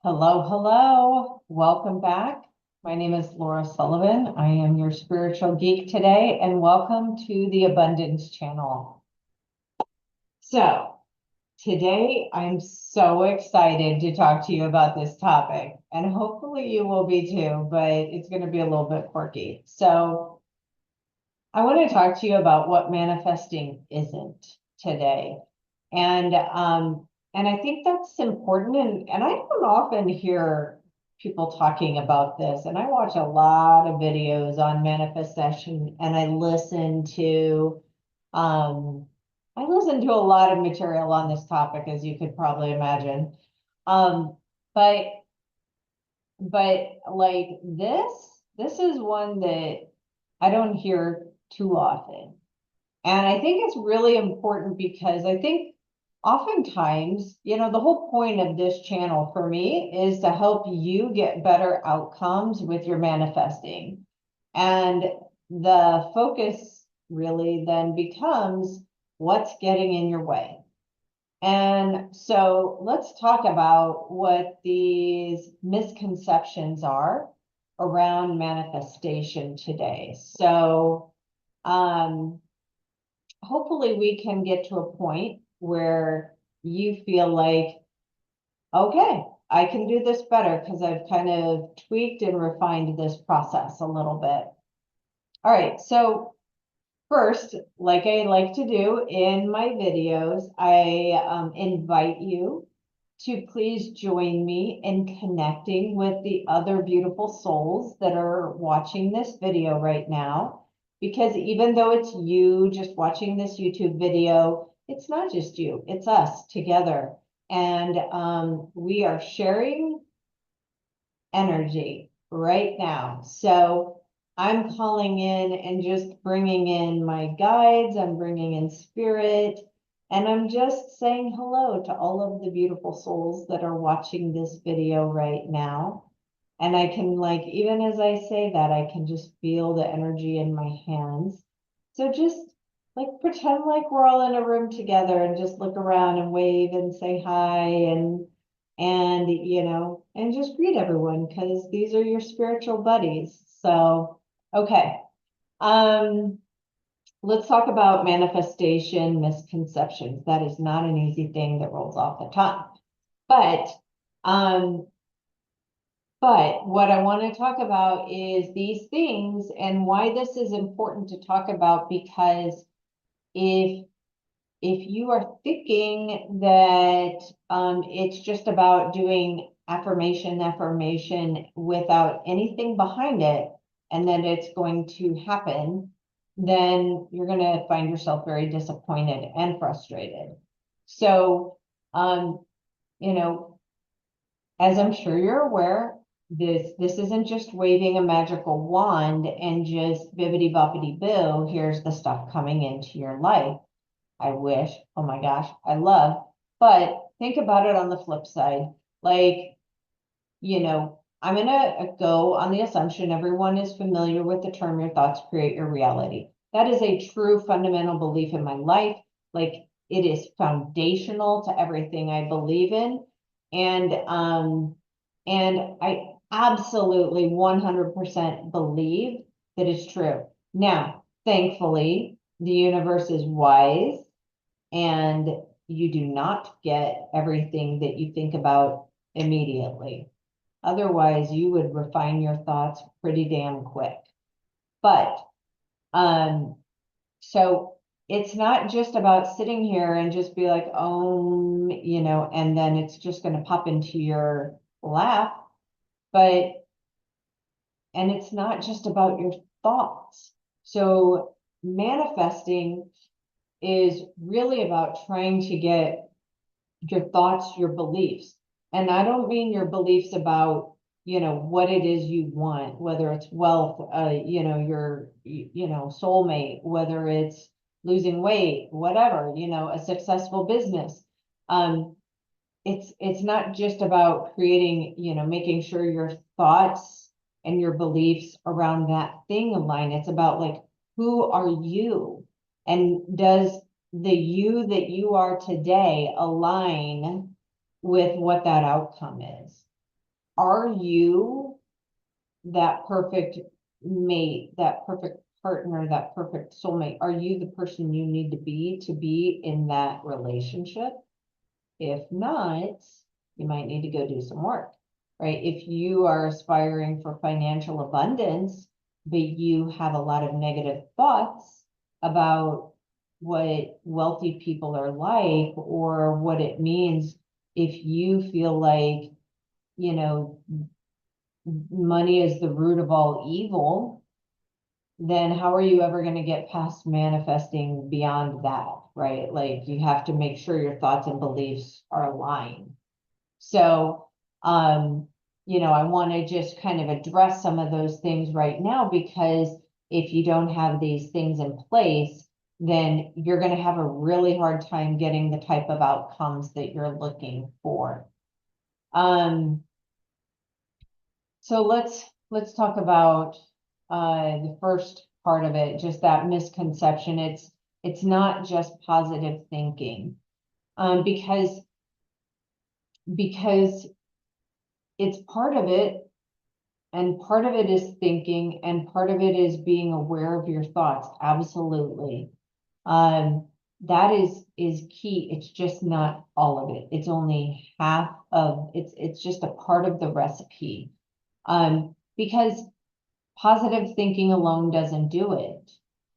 Hello, hello. Welcome back. My name is Laura Sullivan. I am your spiritual geek today, and welcome to the Abundance Channel. So, today I'm so excited to talk to you about this topic, and hopefully you will be too, but it's going to be a little bit quirky. So, I want to talk to you about what manifesting isn't today. And I think that's important. And I don't often hear people talking about this. And I watch a lot of videos on manifestation and um I listen to a lot of material on this topic, as you could probably imagine. Um, but like this is one that I don't hear too often. And I think it's really important because I think oftentimes, the whole point of this channel for me is to help you get better outcomes with your manifesting. And the focus really then becomes what's getting in your way. And so let's talk about what these misconceptions are around manifestation today. So, hopefully we can get to a point where you feel like, okay, I can do this better because I've kind of tweaked and refined this process a little bit. All right, so first, like I like to do in my videos, I invite you to please join me in connecting with the other beautiful souls that are watching this video right now. Because even though it's you just watching this YouTube video, it's not just you, it's us together. And we are sharing energy right now. So I'm calling in and just bringing in my guides, I'm bringing in spirit, and I'm just saying hello to all of the beautiful souls that are watching this video right now. And I can, like, even as I say that, I can just feel the energy in my hands. So just like pretend like we're all in a room together and just look around and wave and say hi and just greet everyone because these are your spiritual buddies. So, okay. Um, let's talk about manifestation misconceptions. That is not an easy thing that rolls off the tongue. But um, but what I want to talk about is these things and why this is important to talk about, because if you are thinking that it's just about doing affirmation without anything behind it, and then it's going to happen, then you're going to find yourself very disappointed and frustrated. So, um, you know, as I'm sure you're aware, this isn't just waving a magical wand and just bibbity boppity boo, here's the stuff coming into your life. I wish, oh my gosh, I love. But think about it on the flip side. Like, I'm going to go on the assumption everyone is familiar with the term your thoughts create your reality. That is a true fundamental belief in my life. Like, it is foundational to everything I believe in. And I absolutely 100% believe that it's true. Now, thankfully, the universe is wise and you do not get everything that you think about immediately. Otherwise, you would refine your thoughts pretty damn quick. But um, so it's not just about sitting here and just be like, oh, and then it's just going to pop into your lap. But and it's not just about your thoughts. So manifesting is really about trying to get your thoughts, your beliefs. And I don't mean your beliefs about, what it is you want, whether it's wealth, your, soulmate, whether it's losing weight, whatever, a successful business. Um, it's not just about creating, making sure your thoughts and your beliefs around that thing align. It's about like, who are you? And does the you that you are today align with what that outcome is? are you that perfect mate, that perfect partner, that perfect soulmate? Are you the person you need to be in that relationship? If not, you might need to go do some work, right? If you are aspiring for financial abundance, but you have a lot of negative thoughts about what wealthy people are like, or what it means if you feel like, you know, money is the root of all evil, then how are you ever going to get past manifesting beyond that, right? Like, you have to make sure your thoughts and beliefs are aligned. So, I want to just kind of address some of those things right now, because if you don't have these things in place, then you're going to have a really hard time getting the type of outcomes that you're looking for. So let's talk about the first part of it, just that misconception. It's not just positive thinking, because it's part of it, and part of it is thinking, and part of it is being aware of your thoughts. Absolutely. That is key. It's just not all of it. It's only half of it's just a part of the recipe. Because positive thinking alone doesn't do it.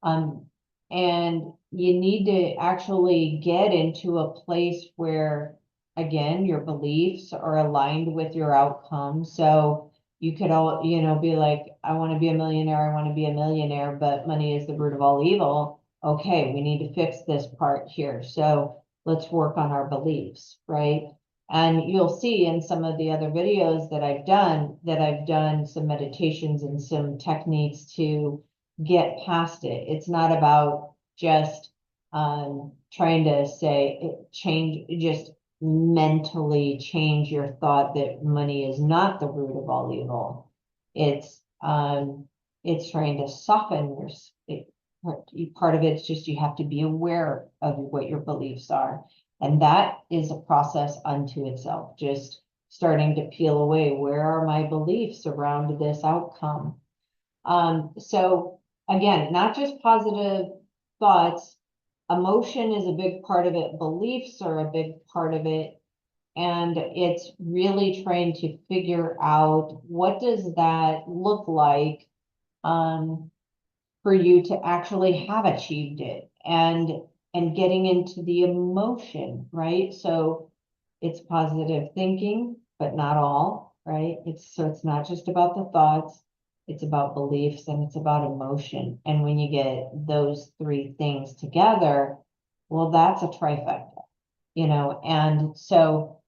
And you need to actually get into a place where, again, your beliefs are aligned with your outcome. So you could all, be like, I want to be a millionaire, I want to be a millionaire, but money is the root of all evil. Okay, we need to fix this part here. So let's work on our beliefs, right? And you'll see in some of the other videos that I've done some meditations and some techniques to get past it. It's not about just trying to just mentally change your thought that money is not the root of all evil. It's trying to soften part of it's just, you have to be aware of what your beliefs are. And that is a process unto itself, just starting to peel away, where are my beliefs around this outcome? So again, not just positive thoughts, emotion is a big part of it, beliefs are a big part of it. And it's really trying to figure out, what does that look like for you to actually have achieved it, and getting into the emotion, right? So it's positive thinking, but not all, right? It's not just about the thoughts, it's about beliefs, and it's about emotion. And when you get those three things together, well, that's a trifecta, and so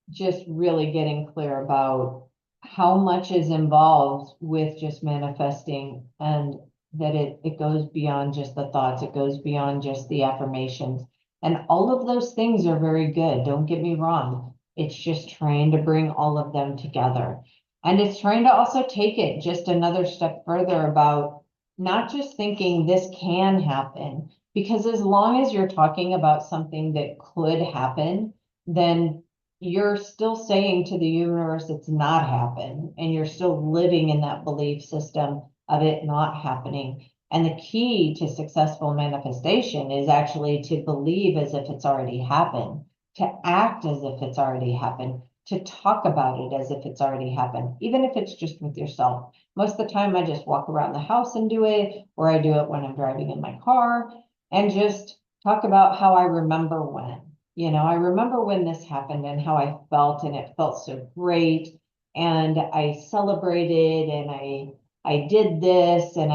just really getting clear about how much is involved with just manifesting, and that it goes beyond just the thoughts, it goes beyond just the affirmations. And all of those things are very good, don't get me wrong. It's just trying to bring all of them together. And it's trying to also take it just another step further about not just thinking this can happen, because as long as you're talking about something that could happen, then you're still saying to the universe it's not happened, and you're still living in that belief system of it not happening. And the key to successful manifestation is actually to believe as if it's already happened, to act as if it's already happened, to talk about it as if it's already happened, even if it's just with yourself. Most of the time, I just walk around the house and do it, or I do it when I'm driving in my car, and just talk about how I remember when. I remember when this happened and how I felt, and it felt so great. And I celebrated, and I did this, and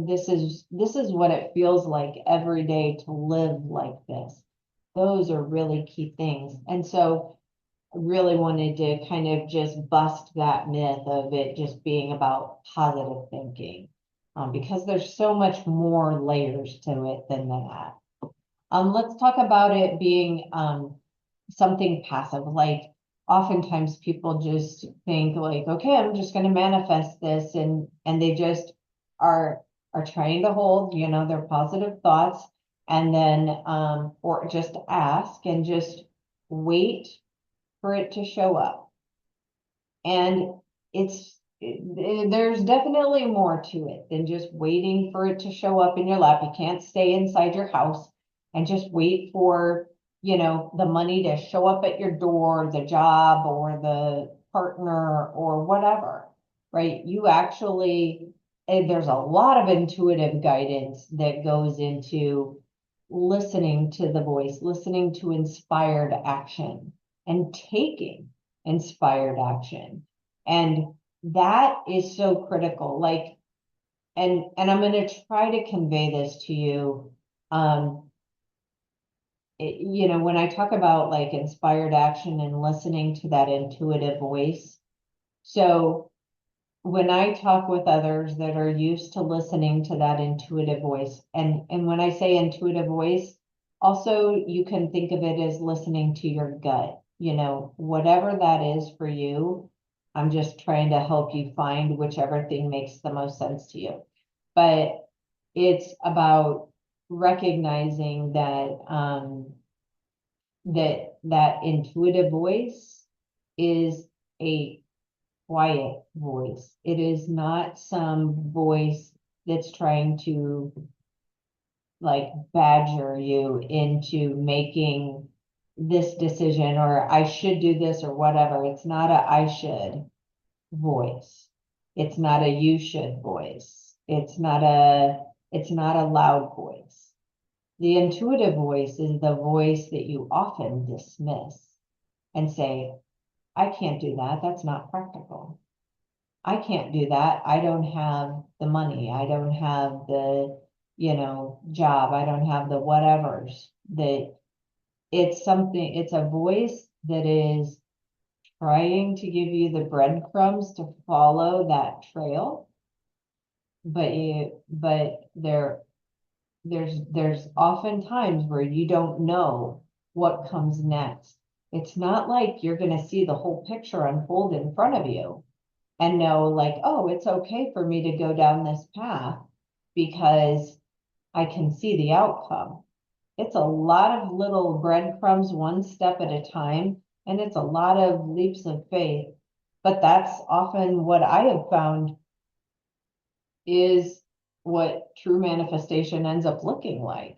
this is what it feels like every day to live like this. Those are really key things. And so I really wanted to kind of just bust that myth of it just being about positive thinking, because there's so much more layers to it than that. Let's talk about it being something passive. Like, oftentimes people just think like, okay, I'm just going to manifest this, and they just are trying to hold, their positive thoughts, and then or just ask and just wait for it to show up. And there's definitely more to it than just waiting for it to show up in your lap. You can't stay inside your house and just wait for, the money to show up at your door, the job or the partner or whatever, right? You actually, there's a lot of intuitive guidance that goes into listening to the voice, listening to inspired action and taking inspired action. And that is so critical. Like, and I'm going to try to convey this to you. When I talk about like inspired action and listening to that intuitive voice. So when I talk with others that are used to listening to that intuitive voice, and when I say intuitive voice, also you can think of it as listening to your gut, whatever that is for you. I'm just trying to help you find whichever thing makes the most sense to you. But it's about recognizing that intuitive voice is a quiet voice. It is not some voice that's trying to like badger you into making this decision, or I should do this or whatever. It's not a I should voice. It's not a you should voice. It's not a loud voice. The intuitive voice is the voice that you often dismiss and say, I can't do that. That's not practical. I can't do that. I don't have the money. I don't have the, job. I don't have the whatevers. That it's a voice that is trying to give you the breadcrumbs to follow that trail. But there's often times where you don't know what comes next. It's not like you're going to see the whole picture unfold in front of you and know like, oh, it's okay for me to go down this path because I can see the outcome. It's a lot of little breadcrumbs, one step at a time, and it's a lot of leaps of faith. But that's often what I have found is what true manifestation ends up looking like.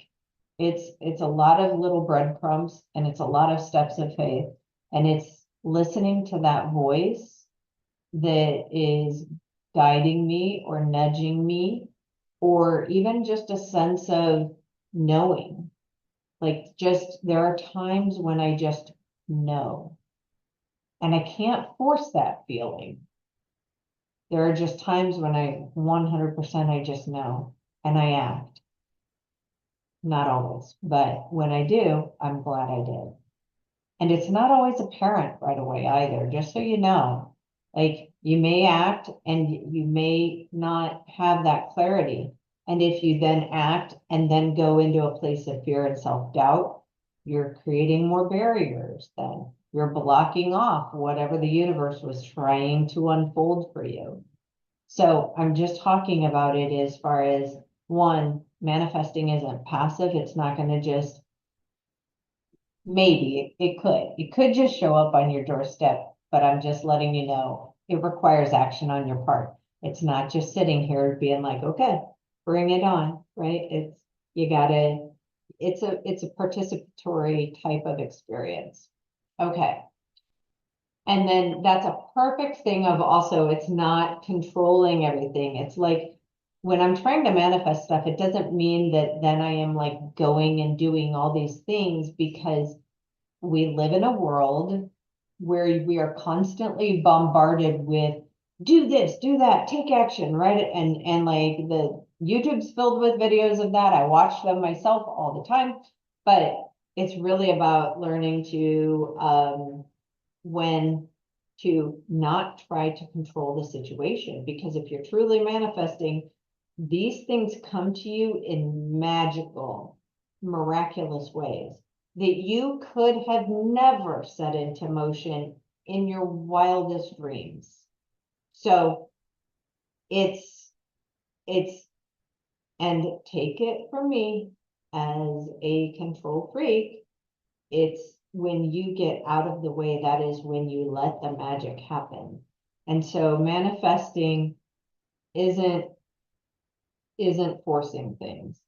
It's a lot of little breadcrumbs and it's a lot of steps of faith, and it's listening to that voice that is guiding me or nudging me, or even just a sense of knowing. Like just there are times when I just know, and I can't force that feeling. There are just times when I 100% I just know and I act. Not always, but when I do, I'm glad I did. And it's not always apparent right away either, just so you know. Like you may act and you may not have that clarity. And if you then act and then go into a place of fear and self-doubt, you're creating more barriers then. You're blocking off whatever the universe was trying to unfold for you. So I'm just talking about it as far as one, manifesting isn't passive. It's not going to just, maybe it could just show up on your doorstep, but I'm just letting you know it requires action on your part. It's not just sitting here being like, okay, bring it on, right? It's a participatory type of experience. Okay. And then that's a perfect thing of also, it's not controlling everything. It's like when I'm trying to manifest stuff, it doesn't mean that then I am like going and doing all these things, because we live in a world where we are constantly bombarded with do this, do that, take action, right? And like the YouTube's filled with videos of that. I watch them myself all the time, but it's really about learning to when to not try to control the situation, because if you're truly manifesting, these things come to you in magical, miraculous ways that you could have never set into motion in your wildest dreams. So it's, and take it from me as a control freak, it's when you get out of the way, that is when you let the magic happen. And so manifesting isn't forcing things.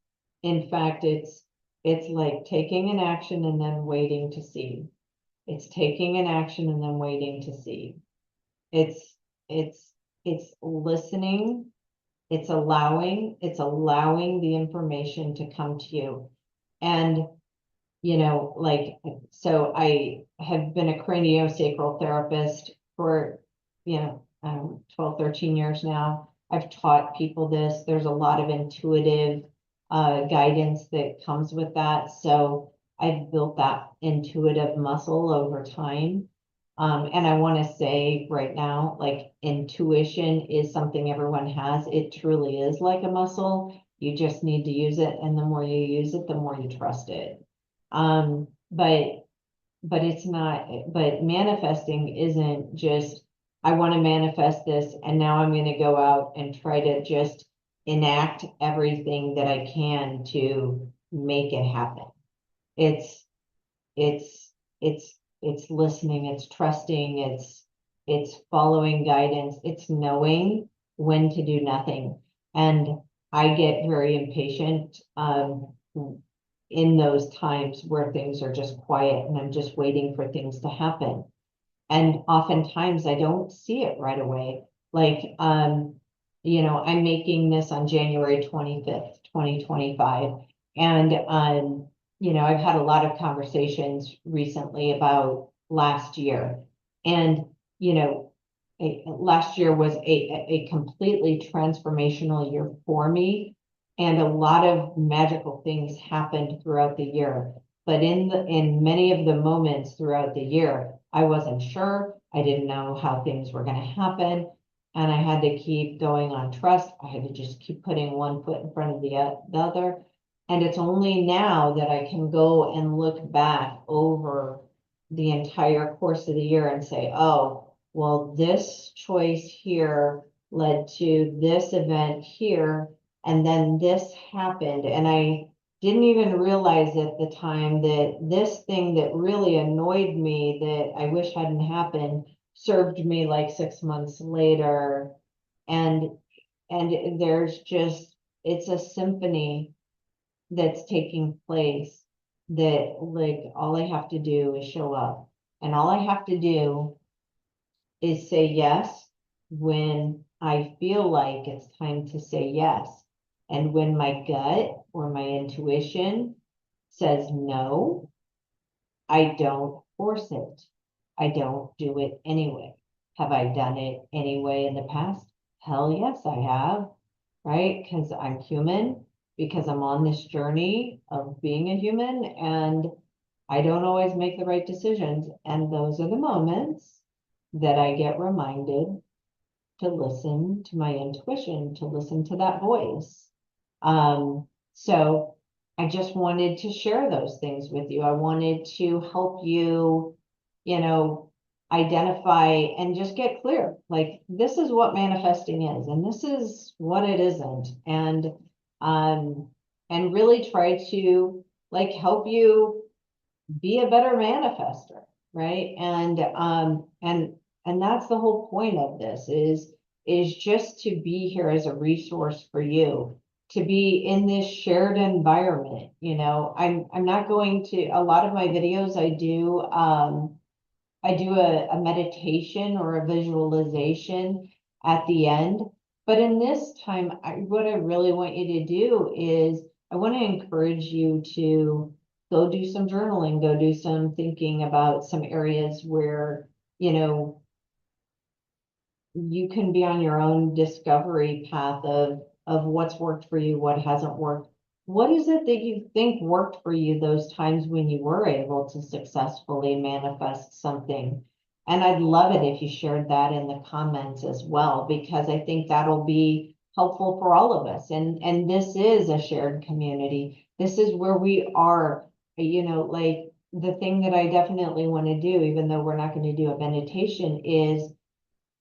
In fact, it's like taking an action and then waiting to see. It's taking an action and then waiting to see. It's listening. It's allowing the information to come to you. And, like, so I have been a craniosacral therapist for, 12, 13 years now. I've taught people this. There's a lot of intuitive guidance that comes with that. So I've built that intuitive muscle over time. And I want to say right now, like, intuition is something everyone has. It truly is like a muscle. You just need to use it. And the more you use it, the more you trust it. But it's not, but manifesting isn't just, I want to manifest this and now I'm going to go out and try to just enact everything that I can to make it happen. It's listening, it's trusting, it's following guidance, it's knowing when to do nothing. And I get very impatient in those times where things are just quiet and I'm just waiting for things to happen. And oftentimes I don't see it right away. Like, I'm making this on January 25th, 2025. And, I've had a lot of conversations recently about last year. And, last year was a completely transformational year for me. And a lot of magical things happened throughout the year. But in many of the moments throughout the year, I wasn't sure. I didn't know how things were going to happen. And I had to keep going on trust. I had to just keep putting one foot in front of the other. And it's only now that I can go and look back over the entire course of the year and say, oh, well, this choice here led to this event here, and then this happened. And I didn't even realize at the time that this thing that really annoyed me that I wish hadn't happened served me like 6 months later. And there's just, it's a symphony that's taking place that, like, all I have to do is show up. And all I have to do is say yes when I feel like it's time to say yes. And when my gut or my intuition says no, I don't force it. I don't do it anyway. Have I done it anyway in the past? Hell yes, I have, right? Because I'm human, because I'm on this journey of being a human, and I don't always make the right decisions. And those are the moments that I get reminded to listen to my intuition, to listen to that voice. So I just wanted to share those things with you. I wanted to help you, identify and just get clear. Like, this is what manifesting is, and this is what it isn't. And really try to, like, help you be a better manifester, right? And that's the whole point of this is just to be here as a resource for you, to be in this shared environment. I'm not going to, a lot of my videos I do a meditation or a visualization at the end. But in this time, what I really want you to do is I want to encourage you to go do some journaling, go do some thinking about some areas where, you can be on your own discovery path of what's worked for you, what hasn't worked. What is it that you think worked for you those times when you were able to successfully manifest something? And I'd love it if you shared that in the comments as well, because I think that'll be helpful for all of us. And this is a shared community. This is where we are, like, the thing that I definitely want to do, even though we're not going to do a meditation, is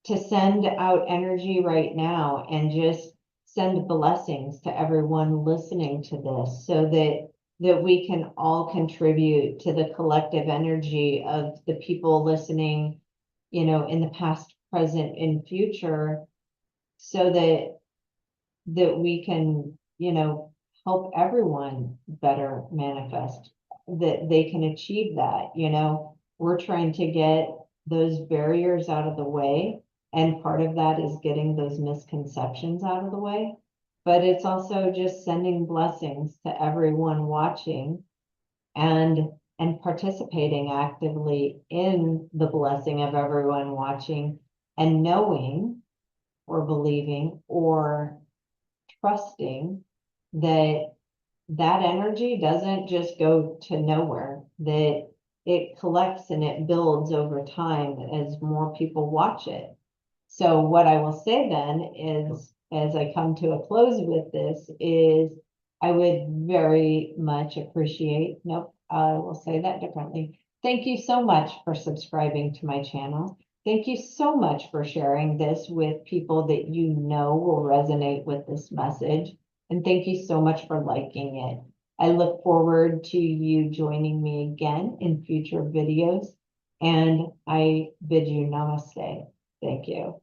to send out energy right now and just send blessings to everyone listening to this, so that we can all contribute to the collective energy of the people listening, in the past present, and future, so that we can, help everyone better manifest, that they can achieve that. We're trying to get those barriers out of the way, and part of that is getting those misconceptions out of the way. But it's also just sending blessings to everyone watching, and participating actively in the blessing of everyone watching, and knowing or believing or trusting that that energy doesn't just go to nowhere, that it collects and it builds over time as more people watch it. So what I will say then is, as I come to a close with this, is I would very much appreciate, nope, I will say that differently. Thank you so much for subscribing to my channel. Thank you so much for sharing this with people that you know will resonate with this message. And thank you so much for liking it. I look forward to you joining me again in future videos. And I bid you namaste. Thank you.